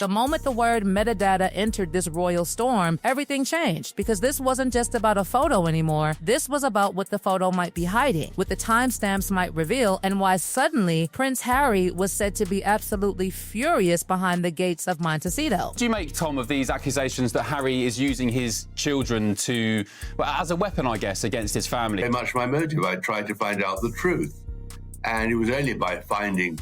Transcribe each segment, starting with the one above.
The moment the word metadata entered this royal storm, everything changed, because this wasn't just about a photo anymore. This was about what the photo might be hiding, what the timestamps might reveal, and why suddenly Prince Harry was said to be absolutely furious behind the gates of Montecito. What do you make, Tom, of these accusations that Harry is using his children to, well, as a weapon, I guess, against his family? Very much my motive. I tried to find out the truth. And it was only by finding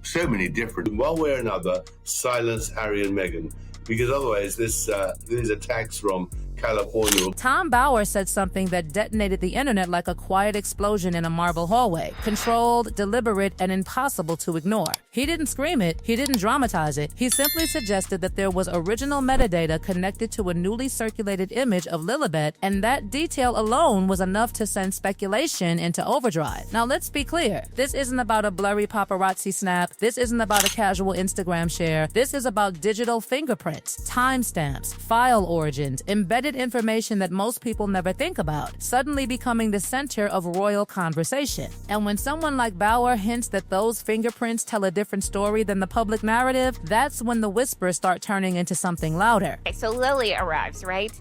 so many different, in one way or another, silence Harry and Meghan. Because otherwise, these attacks from California. Tom Bower said something that detonated the internet like a quiet explosion in a marble hallway. Controlled, deliberate, and impossible to ignore. He didn't scream it. He didn't dramatize it. He simply suggested that there was original metadata connected to a newly circulated image of Lilibet, and that detail alone was enough to send speculation into overdrive. Now, let's be clear. This isn't about a blurry paparazzi snap. This isn't about a casual Instagram share. This is about digital fingerprints, timestamps, file origins, embedded information that most people never think about, suddenly becoming the center of royal conversation. And when someone like Bower hints that those fingerprints tell a different story than the public narrative, that's when the whispers start turning into something louder. So Lily arrives, right?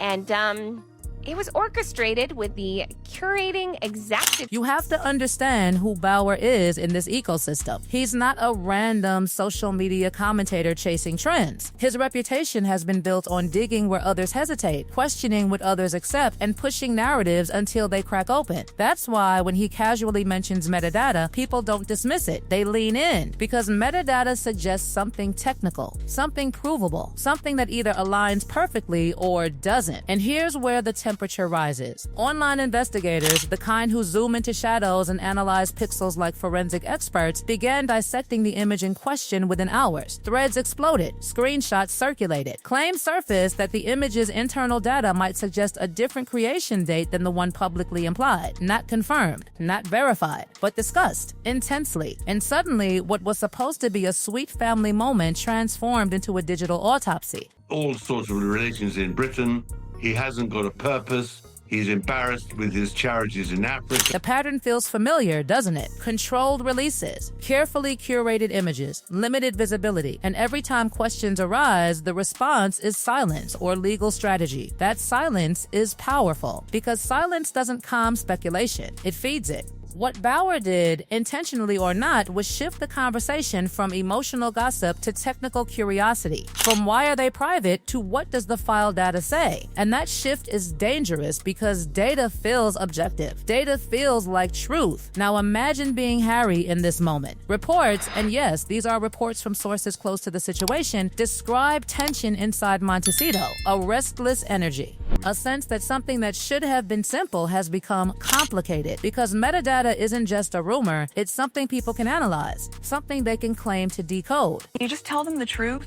And, it was orchestrated with the curating executive. You have to understand who Bower is in this ecosystem. He's not a random social media commentator chasing trends. His reputation has been built on digging where others hesitate, questioning what others accept, and pushing narratives until they crack open. That's why when he casually mentions metadata, people don't dismiss it. They lean in, because metadata suggests something technical, something provable, something that either aligns perfectly or doesn't. And here's where the temperature rises. Online investigators, the kind who zoom into shadows and analyze pixels like forensic experts, began dissecting the image in question within hours. Threads exploded, screenshots circulated. Claims surfaced that the image's internal data might suggest a different creation date than the one publicly implied. Not confirmed, not verified, but discussed intensely. And suddenly, what was supposed to be a sweet family moment transformed into a digital autopsy. All sorts of relations in Britain. He hasn't got a purpose. He's embarrassed with his charities in Africa. The pattern feels familiar, doesn't it? Controlled releases, carefully curated images, limited visibility, and every time questions arise, the response is silence or legal strategy. That silence is powerful because silence doesn't calm speculation, it feeds it. What Bower did, intentionally or not, was shift the conversation from emotional gossip to technical curiosity, from why are they private to what does the file data say. And that shift is dangerous because data feels objective. Data feels like truth. Now imagine being Harry in this moment. Reports, and yes, these are reports from sources close to the situation, describe tension inside Montecito, a restless energy. A sense that something that should have been simple has become complicated because metadata isn't just a rumor, it's something people can analyze, something they can claim to decode. Can you just tell them the truth?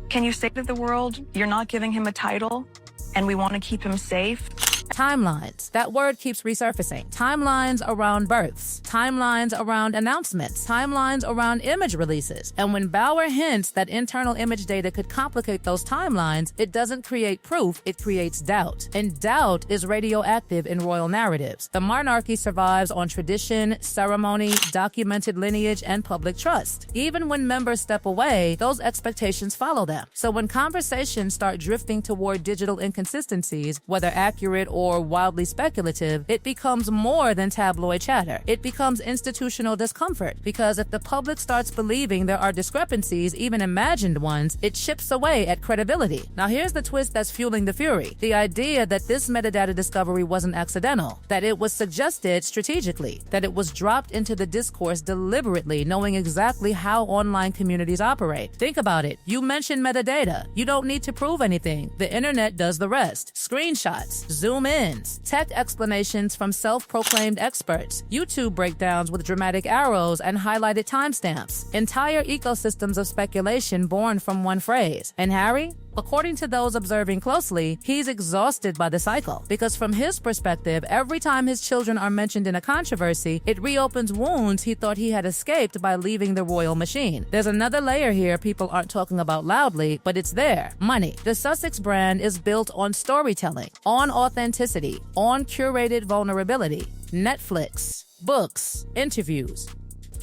Can you say to the world, you're not giving him a title and we want to keep him safe? Timelines. That word keeps resurfacing. Timelines around births. Timelines around announcements. Timelines around image releases. And when Bower hints that internal image data could complicate those timelines, it doesn't create proof, it creates doubt. And doubt is radioactive in royal narratives. The monarchy survives on tradition, ceremony, documented lineage, and public trust. Even when members step away, those expectations follow them. So when conversations start drifting toward digital inconsistencies, whether accurate or wildly speculative, it becomes more than tabloid chatter. It becomes institutional discomfort, because if the public starts believing there are discrepancies, even imagined ones, it chips away at credibility. Now here's the twist that's fueling the fury. The idea that this metadata discovery wasn't accidental, that it was suggested strategically, that it was dropped into the discourse deliberately, knowing exactly how online communities operate. Think about it. You mentioned metadata. You don't need to prove anything. The internet does the rest. Screenshots, zoom ins, tech explanations from self-proclaimed experts, YouTube breakdowns with dramatic arrows and highlighted timestamps, entire ecosystems of speculation born from one phrase. And Harry? According to those observing closely, he's exhausted by the cycle, because from his perspective, every time his children are mentioned in a controversy, it reopens wounds he thought he had escaped by leaving the royal machine. There's another layer here people aren't talking about loudly, but it's there. Money. The Sussex brand is built on storytelling, on authenticity, on curated vulnerability. Netflix, books, interviews.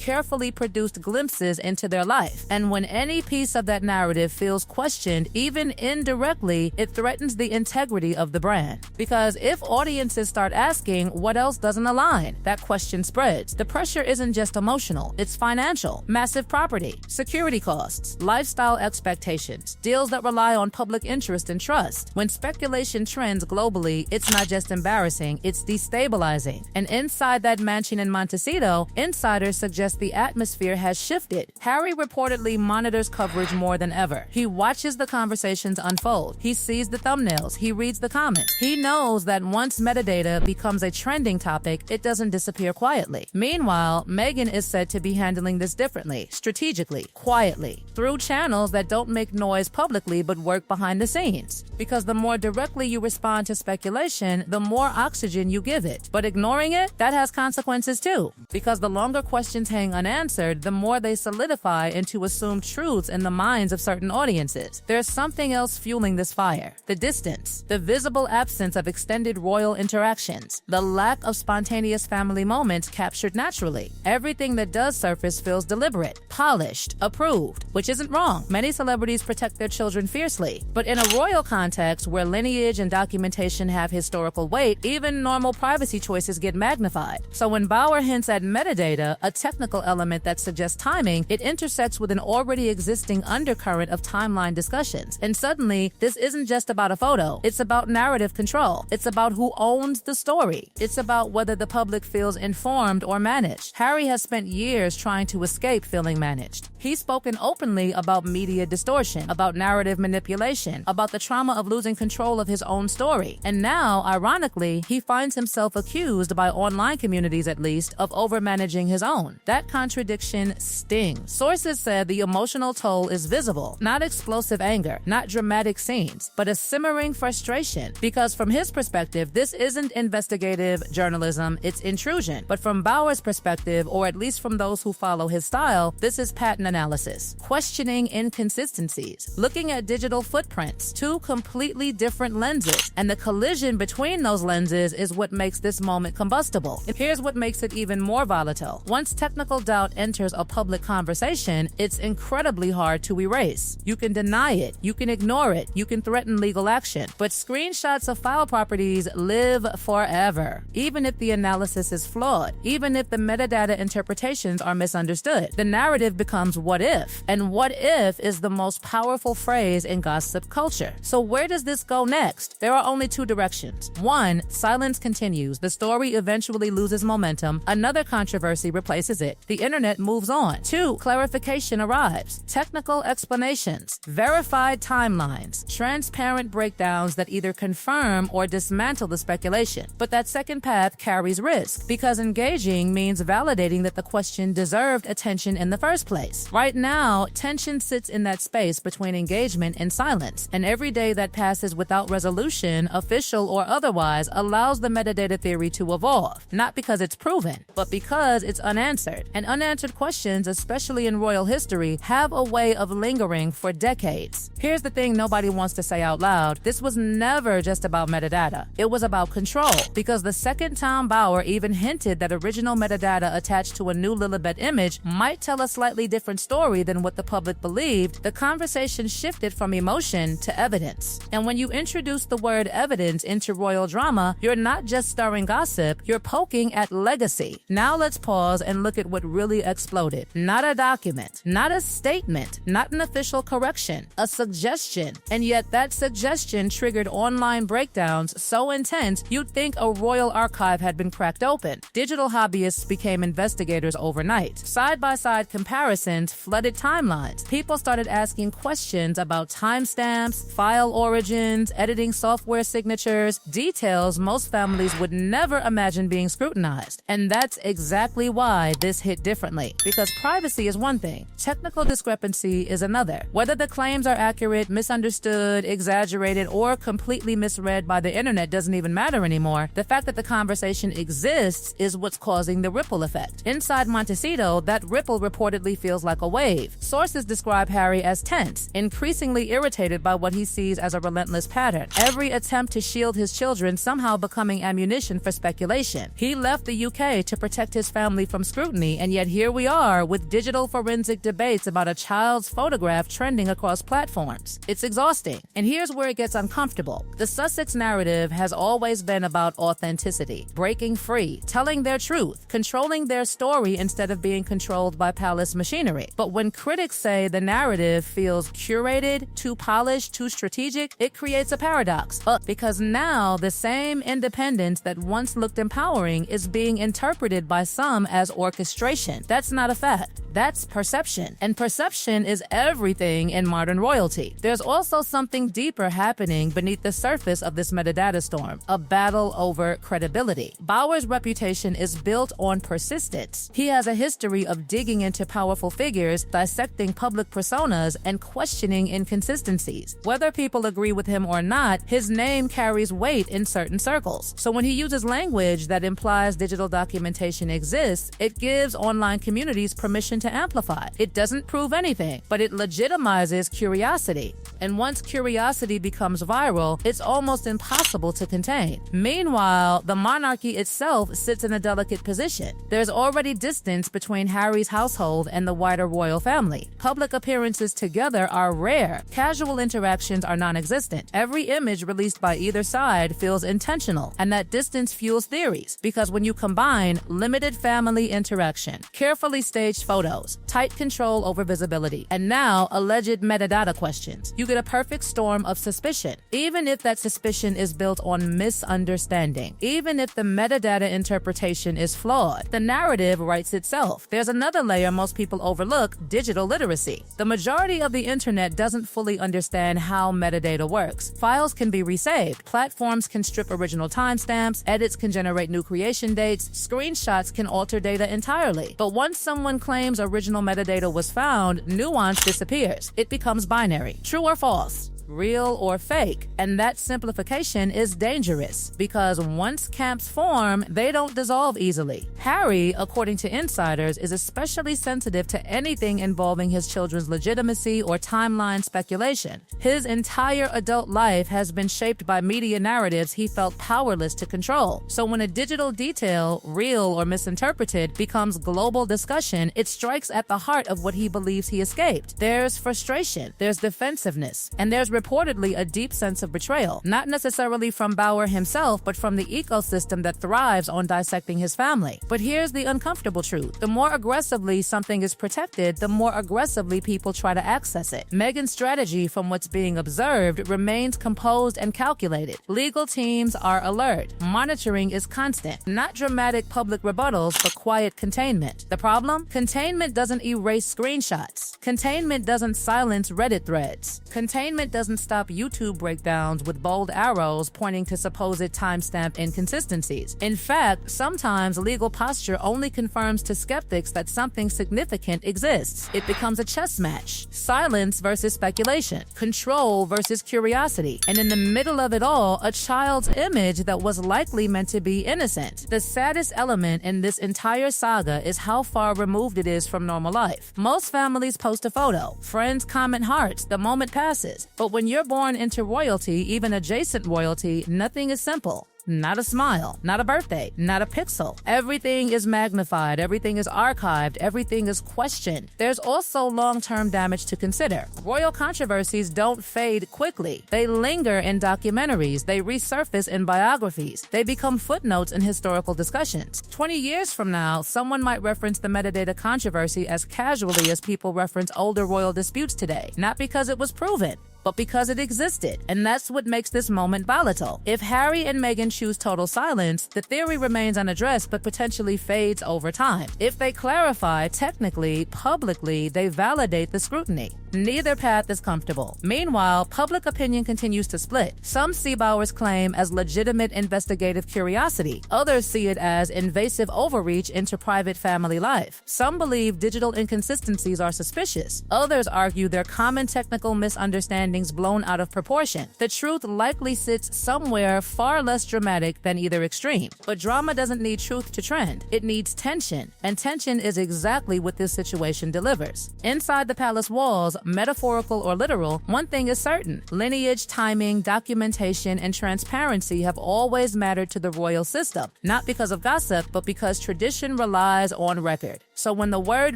carefully produced glimpses into their life. And when any piece of that narrative feels questioned, even indirectly, it threatens the integrity of the brand. Because if audiences start asking what else doesn't align, that question spreads. The pressure isn't just emotional, it's financial. Massive property, security costs, lifestyle expectations, deals that rely on public interest and trust. When speculation trends globally, it's not just embarrassing, it's destabilizing. And inside that mansion in Montecito, insiders suggest the atmosphere has shifted. Harry reportedly monitors coverage more than ever. He watches the conversations unfold. He sees the thumbnails. He reads the comments. He knows that once metadata becomes a trending topic, it doesn't disappear quietly. Meanwhile, Meghan is said to be handling this differently, strategically, quietly, through channels that don't make noise publicly but work behind the scenes. Because the more directly you respond to speculation, the more oxygen you give it. But ignoring it, that has consequences too. Because the longer questions hang unanswered, the more they solidify into assumed truths in the minds of certain audiences. There's something else fueling this fire: the distance, the visible absence of extended royal interactions, the lack of spontaneous family moments captured naturally. Everything that does surface feels deliberate, polished, approved, which isn't wrong. Many celebrities protect their children fiercely, but in a royal context where lineage and documentation have historical weight, even normal privacy choices get magnified. So when Bauer hints at metadata, a technical element that suggests timing, it intersects with an already existing undercurrent of timeline discussions. And suddenly, this isn't just about a photo. It's about narrative control. It's about who owns the story. It's about whether the public feels informed or managed. Harry has spent years trying to escape feeling managed. He's spoken openly about media distortion, about narrative manipulation, about the trauma of losing control of his own story. And now, ironically, he finds himself accused by online communities, at least, of overmanaging his own. That contradiction stings. Sources said the emotional toll is visible, not explosive anger, not dramatic scenes, but a simmering frustration. Because from his perspective, this isn't investigative journalism, it's intrusion. But from Bauer's perspective, or at least from those who follow his style, this is pattern analysis, questioning inconsistencies, looking at digital footprints, two completely different lenses, and the collision between those lenses is what makes this moment combustible. And here's what makes it even more volatile. Once technical doubt enters a public conversation, it's incredibly hard to erase. You can deny it, you can ignore it, you can threaten legal action, but screenshots of file properties live forever. Even if the analysis is flawed, even if the metadata interpretations are misunderstood, the narrative becomes what if, and what if is the most powerful phrase in gossip culture. So where does this go next? There are only two directions. One, silence continues. The story eventually loses momentum. Another controversy replaces it. The internet moves on. Two, clarification arrives. Technical explanations, verified timelines, transparent breakdowns that either confirm or dismantle the speculation. But that second path carries risk, because engaging means validating that the question deserved attention in the first place. Right now, tension sits in that space between engagement and silence, and every day that passes without resolution, official or otherwise, allows the metadata theory to evolve. Not because it's proven, but because it's unanswered. And unanswered questions, especially in royal history, have a way of lingering for decades. Here's the thing nobody wants to say out loud. This was never just about metadata. It was about control. Because the second Tom Bauer even hinted that original metadata attached to a new Lilibet image might tell a slightly different story than what the public believed, the conversation shifted from emotion to evidence. And when you introduce the word evidence into royal drama, you're not just stirring gossip, you're poking at legacy. Now let's pause and look at what really exploded. Not a document, not a statement, not an official correction, a suggestion. And yet that suggestion triggered online breakdowns so intense you'd think a royal archive had been cracked open. Digital hobbyists became investigators overnight. Side-by-side comparisons flooded timelines. People started asking questions about timestamps, file origins, editing software signatures, details most families would never imagine being scrutinized. And that's exactly why this hit differently. Because privacy is one thing, technical discrepancy is another. Whether the claims are accurate, misunderstood, exaggerated, or completely misread by the internet doesn't even matter anymore. The fact that the conversation exists is what's causing the ripple effect. Inside Montecito, that ripple reportedly feels like a wave. Sources describe Harry as tense, increasingly irritated by what he sees as a relentless pattern. Every attempt to shield his children somehow becoming ammunition for speculation. He left the UK to protect his family from scrutiny, family, and yet here we are with digital forensic debates about a child's photograph trending across platforms. It's exhausting. And here's where it gets uncomfortable. The Sussex narrative has always been about authenticity, breaking free, telling their truth, controlling their story instead of being controlled by palace machinery. But when critics say the narrative feels curated, too polished, too strategic, it creates a paradox. Because now the same independence that once looked empowering is being interpreted by some as orchestration. That's not a fact. That's perception. And perception is everything in modern royalty. There's also something deeper happening beneath the surface of this metadata storm, a battle over credibility. Bauer's reputation is built on persistence. He has a history of digging into powerful figures, dissecting public personas, and questioning inconsistencies. Whether people agree with him or not, his name carries weight in certain circles. So when he uses language that implies digital documentation exists, it gives online communities permission to amplify. It doesn't prove anything, but it legitimizes curiosity. And once curiosity becomes viral, it's almost impossible to contain. Meanwhile, the monarchy itself sits in a delicate position. There's already distance between Harry's household and the wider royal family. Public appearances together are rare. Casual interactions are non-existent. Every image released by either side feels intentional, and that distance fuels theories, because when you combine limited family interaction, carefully staged photos, tight control over visibility, and now alleged metadata questions, you get a perfect storm of suspicion, even if that suspicion is built on misunderstanding. Even if the metadata interpretation is flawed, the narrative writes itself. There's another layer most people overlook: digital literacy. The majority of the internet doesn't fully understand how metadata works. Files can be resaved, platforms can strip original timestamps, edits can generate new creation dates, screenshots can alter data entirely. But once someone claims original metadata was found, nuance disappears. It becomes binary, true or false, real or fake. And that simplification is dangerous, because once camps form, they don't dissolve easily. Harry, according to insiders, is especially sensitive to anything involving his children's legitimacy or timeline speculation. His entire adult life has been shaped by media narratives he felt powerless to control. So when a digital detail, real or misinterpreted, becomes global discussion, it strikes at the heart of what he believes he escaped. There's frustration, there's defensiveness, and there's reportedly a deep sense of betrayal, not necessarily from Bauer himself, but from the ecosystem that thrives on dissecting his family. But here's the uncomfortable truth. The more aggressively something is protected, the more aggressively people try to access it. Meghan's strategy, from what's being observed, remains composed and calculated. Legal teams are alert. Monitoring is constant. Not dramatic public rebuttals, but quiet containment. The problem? Containment doesn't erase screenshots. Containment doesn't silence Reddit threads. Containment doesn't stop YouTube breakdowns with bold arrows pointing to supposed timestamp inconsistencies. In fact, sometimes legal posture only confirms to skeptics that something significant exists. It becomes a chess match. Silence versus speculation. Control versus curiosity. And in the middle of it all, a child's image that was likely meant to be innocent. The saddest element in this entire saga is how far removed it is from normal life. Most families post a photo. Friends comment hearts. The moment passes. But when you're born into royalty, even adjacent royalty, nothing is simple. Not a smile, not a birthday, not a pixel. Everything is magnified, everything is archived, everything is questioned. There's also long-term damage to consider. Royal controversies don't fade quickly. They linger in documentaries, they resurface in biographies, they become footnotes in historical discussions. 20 years from now, someone might reference the metadata controversy as casually as people reference older royal disputes today, not because it was proven, but because it existed. And that's what makes this moment volatile. If Harry and Meghan choose total silence, the theory remains unaddressed but potentially fades over time. If they clarify, technically, publicly, they validate the scrutiny. Neither path is comfortable. Meanwhile, public opinion continues to split. Some see Bauer's claim as legitimate investigative curiosity. Others see it as invasive overreach into private family life. Some believe digital inconsistencies are suspicious. Others argue they're common technical misunderstandings trendings blown out of proportion. The truth likely sits somewhere far less dramatic than either extreme. But drama doesn't need truth to trend. It needs tension, and tension is exactly what this situation delivers. Inside the palace walls, metaphorical or literal, one thing is certain: lineage, timing, documentation, and transparency have always mattered to the royal system, not because of gossip, but because tradition relies on record. So when the word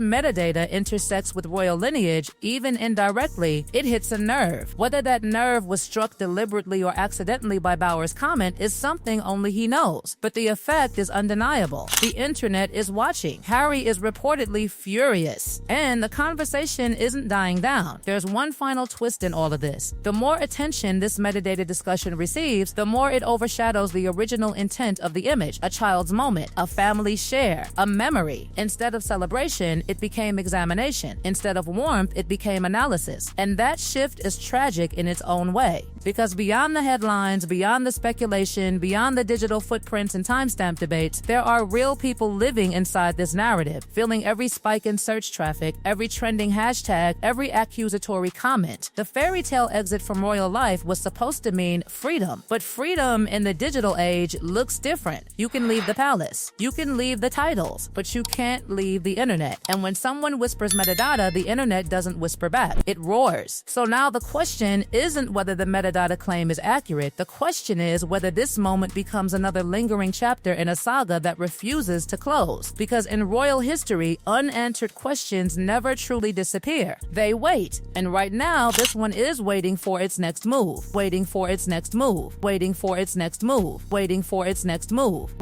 metadata intersects with royal lineage, even indirectly, it hits a nerve. Whether that nerve was struck deliberately or accidentally by Bauer's comment is something only he knows. But the effect is undeniable. The internet is watching. Harry is reportedly furious. And the conversation isn't dying down. There's one final twist in all of this. The more attention this metadata discussion receives, the more it overshadows the original intent of the image: a child's moment, a family share, a memory. Instead of celebration, it became examination. Instead of warmth, it became analysis. And that shift is tragic in its own way. Because beyond the headlines, beyond the speculation, beyond the digital footprints and timestamp debates, there are real people living inside this narrative, feeling every spike in search traffic, every trending hashtag, every accusatory comment. The fairy tale exit from royal life was supposed to mean freedom, but freedom in the digital age looks different. You can leave the palace, you can leave the titles, but you can't leave the internet. And when someone whispers metadata, the internet doesn't whisper back. It roars. So now the question isn't whether the metadata claim is accurate. The question is whether this moment becomes another lingering chapter in a saga that refuses to close. Because in royal history, unanswered questions never truly disappear. They wait. And right now, this one is waiting for its next move. Waiting for its next move. Waiting for its next move. Waiting for its next move.